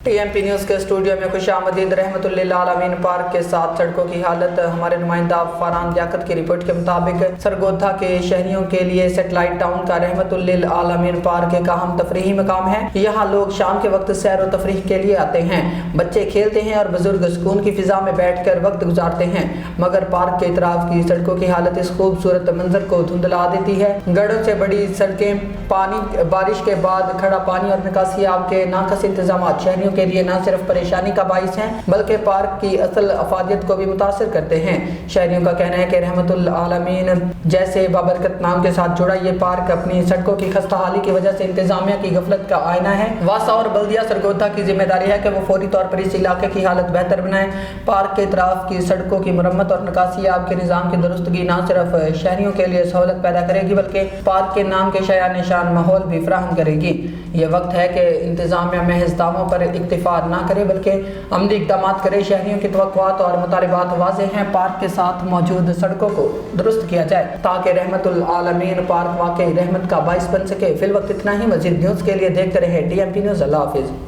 TMP news के studio में खुशामदीद। रहमतुल्लिल आलमीन पार्क के साथ सड़कों की हालत। हमारे नुमाइंदा फरहान लियाकत की रिपोर्ट के मुताबिक सरगोधा के शहरियों के लिए सेटेलाइट टाउन का रहमतुल्लिल आलमीन पार्क एक अहम तफरीही मकाम है। यहाँ लोग शाम के वक्त सैर व तफरीह के लिए आते हैं। बच्चे खेलते हैं और बुजुर्ग सुकून की फिजा में बैठ कर वक्त गुजारते हैं। मगर पार्क के इतराफ की सड़कों की हालत इस खूबसूरत मंजर को धुंधला देती है। गढ़ों से बड़ी सड़कें, पानी, बारिश के बाद खड़ा पानी और निकासी आब के नाकस इंतजाम शहरियों के लिए न सिर्फ परेशानी का बाइस हैं बल्कि पार्क की असल अफादियत को भी मुतासिर करते हैं। शहरियों का कहना है कि रहमतुल आलमीन जैसे बाबरकत नाम के साथ जुड़ा ये पार्क अपनी सड़कों की खस्ता हाली की वजह से इंतजामिया की गफलत का आईना है। वासा और बल्दिया सरगोधा की जिम्मेदारी है कि वो फौरी तौर पर इस इलाके की हालत बेहतर बनाए। पार्क के इतराफ की सड़कों की मरम्मत और निकासी आब के निज़ाम की दुरुस्तगी न सिर्फ शहरियों के लिए सहूलत पैदा करेगी बल्कि पार्क के नाम के शाया निशान माहौल भी फराहम करेगी। ये वक्त है कि इंतजामिया महज दावों पर इक्तिफा ना करे बल्कि अमली इक़दाम करे। शहरियों की तवक्कुआत और मुतालिबात वाज़ेह हैं। पार्क के साथ मौजूद सड़कों को दुरुस्त किया जाए ताकि रहमतुल आलमीन पार्क वाकई रहमत का बाइस बन सके। फिल वक्त इतना ही। मज़ीद न्यूज़ के लिए देखते रहे TMP न्यूज़। अल्लाह हाफिज़।